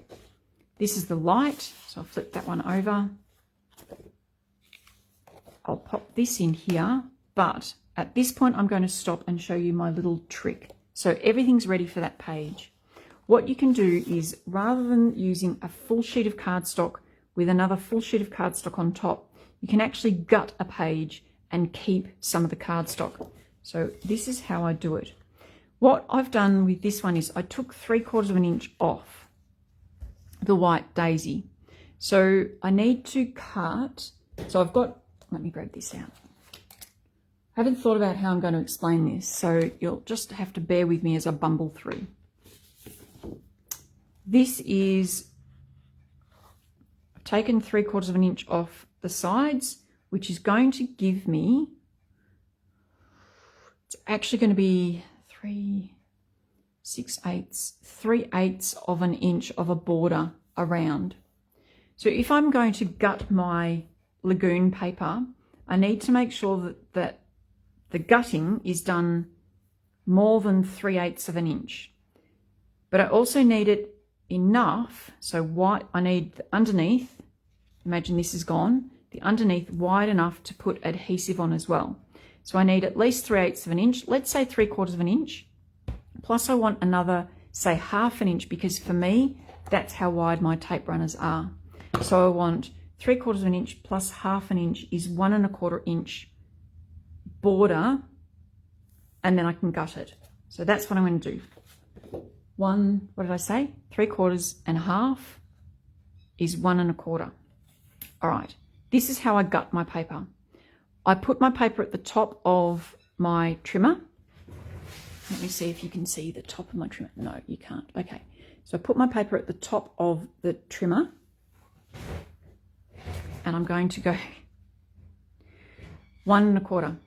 This is the light, so I'll flip that one over. I'll pop this in here, but at this point I'm going to stop and show you my little trick. So everything's ready for that page. What you can do is, rather than using a full sheet of cardstock with another full sheet of cardstock on top, you can actually gut a page and keep some of the cardstock. So this is how I do it. What I've done with this one is I took 3/4 of an inch off the white daisy. So I need to cut, so I've got, let me grab this out. I haven't thought about how I'm going to explain this, so you'll just have to bear with me as I bumble through. This is, I've taken 3/4 of an inch off the sides, which is going to give me, it's actually going to be 3/8 of an inch of a border around. So if I'm going to gut my lagoon paper, I need to make sure that the gutting is done more than 3/8 of an inch. But I also need it enough, so wide, I need the underneath, imagine this is gone, the underneath wide enough to put adhesive on as well. So I need at least 3/8 of an inch, let's say 3/4 of an inch, plus I want another, say 1/2 an inch, because for me, that's how wide my tape runners are. So I want 3/4 of an inch plus 1/2 an inch is 1 1/4 inch border, and then I can gut it. So that's what I'm going to do. What did I say? 3/4 and 1/2 is 1 1/4. All right, this is how I gut my paper. I put my paper at the top of my trimmer. Let me see if you can see the top of my trimmer. No, you can't. Okay, so I put my paper at the top of the trimmer, and I'm going to go 1 1/4.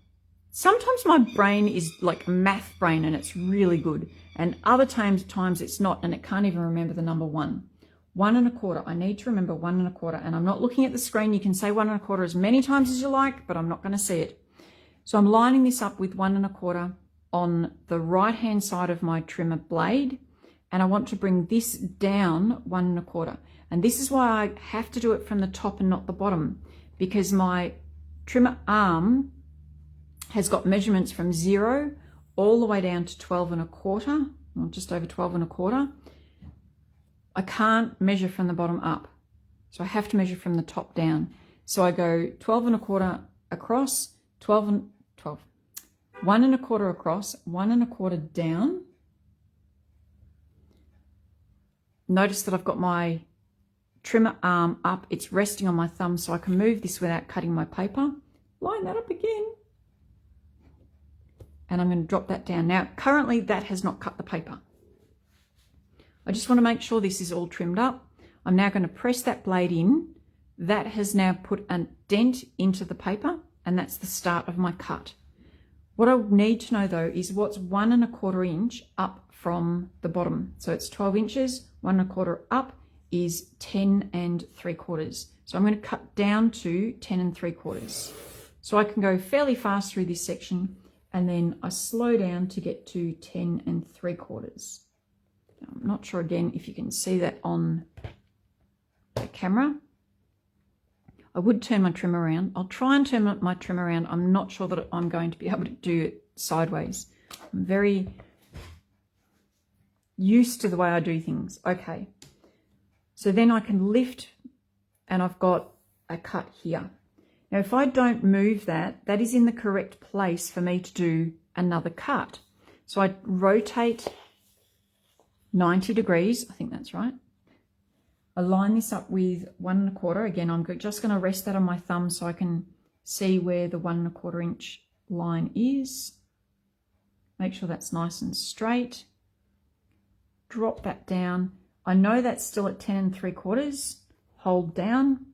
Sometimes my brain is like a math brain and it's really good, and other times it's not, and it can't even remember the number 1. 1 1/4. I need to remember 1 1/4, and I'm not looking at the screen. You can say 1 1/4 as many times as you like, but I'm not going to see it. So I'm lining this up with 1 1/4 on the right hand side of my trimmer blade, and I want to bring this down 1 1/4. And this is why I have to do it from the top and not the bottom, because my trimmer arm has got measurements from 0 all the way down to 12 1/4, or just over 12 1/4. I can't measure from the bottom up, so I have to measure from the top down. So I go 12 1/4 across, 1 1/4 across, 1 1/4 down. Notice that I've got my trimmer arm up, it's resting on my thumb, so I can move this without cutting my paper. Line that up again. And I'm going to drop that down. Now, currently that has not cut the paper. I just want to make sure this is all trimmed up. I'm now going to press that blade in. That has now put a dent into the paper, and that's the start of my cut. What I need to know though is what's 1 1/4 inch up from the bottom. So it's 12 inches, 1 1/4 up. is 10 3/4. So I'm going to cut down to 10 3/4. So I can go fairly fast through this section, and then I slow down to get to 10 3/4. I'm not sure again if you can see that on the camera. I would turn my trim around. I'll try and turn my trim around. I'm not sure that I'm going to be able to do it sideways. I'm very used to the way I do things. Okay. So then I can lift, and I've got a cut here. Now, if I don't move that, that is in the correct place for me to do another cut. So I rotate 90 degrees. I think that's right. I line this up with 1 1/4. Again, I'm just going to rest that on my thumb so I can see where the 1 1/4 inch line is. Make sure that's nice and straight. Drop that down. I know that's still at 10 3/4. Hold down.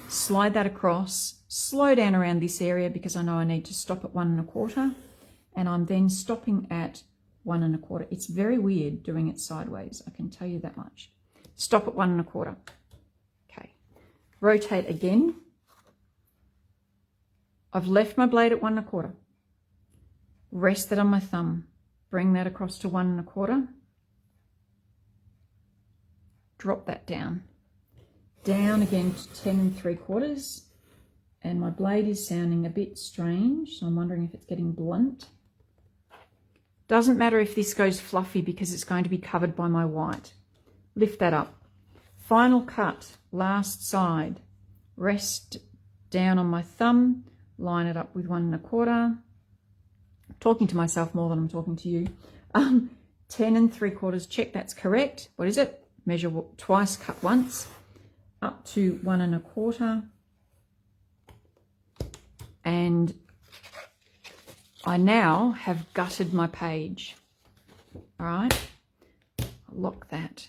Slide that across. Slow down around this area because I know I need to stop at 1 1/4. And I'm then stopping at 1 1/4. It's very weird doing it sideways. I can tell you that much. Stop at 1 1/4. Okay. Rotate again. I've left my blade at 1 1/4. Rest that on my thumb. Bring that across to 1 1/4. Drop that down. Down again to 10 3/4. And my blade is sounding a bit strange, so I'm wondering if it's getting blunt. Doesn't matter if this goes fluffy because it's going to be covered by my white. Lift that up. Final cut, last side. Rest down on my thumb, line it up with 1 1/4. I'm talking to myself more than I'm talking to you. 10 3/4, check that's correct. What is it? Measure twice, cut once. Up to 1 1/4. And I now have gutted my page. All right, I'll lock that.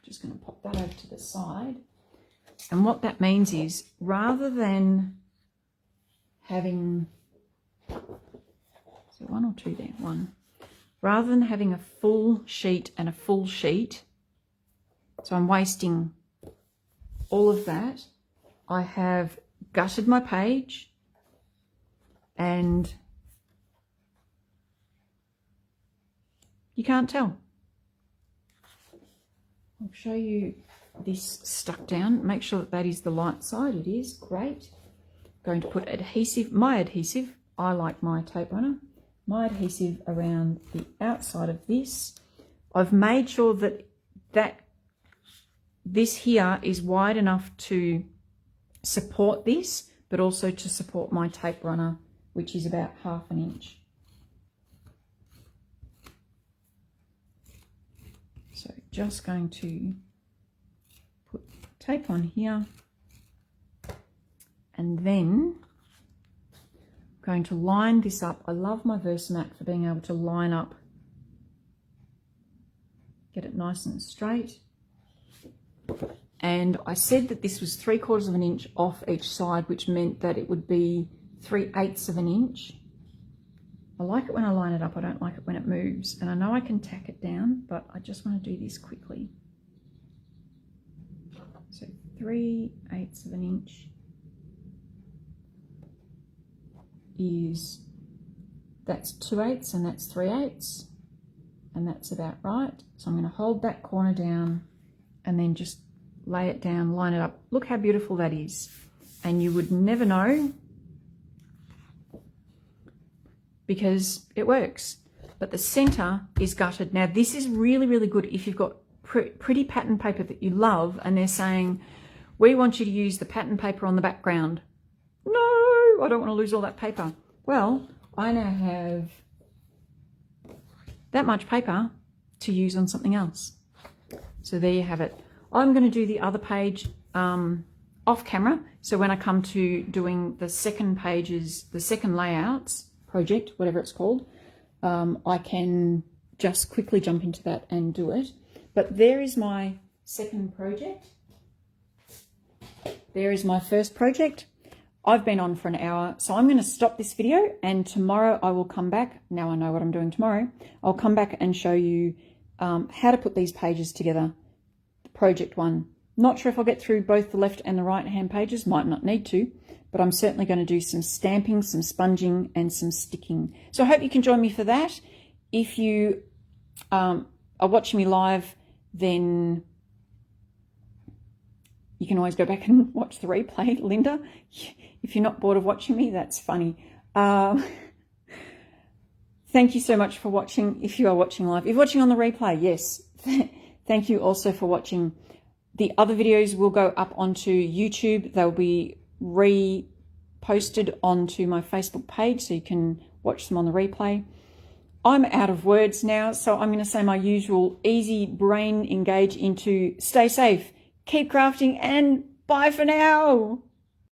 Just going to pop that over to the side. And what that means is, rather than having, so 1 or 2 there, 1. Rather than having a full sheet and a full sheet, so I'm wasting all of that, I have gutted my page, and you can't tell. I'll show you this stuck down. Make sure that that is the light side. It is. Great. Going to put adhesive, my adhesive, I like my tape runner, my adhesive around the outside of this. I've made sure that this here is wide enough to support this, but also to support my tape runner, which is about 1/2 inch. So just going to put tape on here, and then I'm going to line this up. I love my Versamat for being able to line up, get it nice and straight. And I said that this was 3/4 of an inch off each side, which meant that it would be 3/8 of an inch. I like it when I line it up. I don't like it when it moves. And I know I can tack it down, but I just want to do this quickly. So 3/8 of an inch is, that's 2/8 and that's 3/8. And that's about right. So I'm going to hold that corner down and then just lay it down, line it up. Look how beautiful that is. And you would never know because it works. But the center is gutted. Now this is really, really good if you've got pretty pattern paper that you love and they're saying, we want you to use the pattern paper on the background. No, I don't want to lose all that paper. Well, I now have that much paper to use on something else. So there you have it. I'm going to do the other page off camera. So when I come to doing the second pages, the second layouts project, whatever it's called, I can just quickly jump into that and do it. But there is my second project. There is my first project. I've been on for an hour, so I'm going to stop this video, and tomorrow I will come back. Now I know what I'm doing tomorrow. I'll come back and show you how to put these pages together. project 1. Not sure if I'll get through both the left and the right hand pages, might not need to, but I'm certainly going to do some stamping, some sponging and some sticking. So I hope you can join me for that. If you are watching me live, then you can always go back and watch the replay, Linda. If you're not bored of watching me, that's funny. Thank you so much for watching. If you are watching live, if you're watching on the replay, yes. Thank you also for watching. The other videos will go up onto YouTube. They'll be reposted onto my Facebook page, so you can watch them on the replay. I'm out of words now, so I'm going to say my usual easy brain engage into stay safe, keep crafting, and bye for now.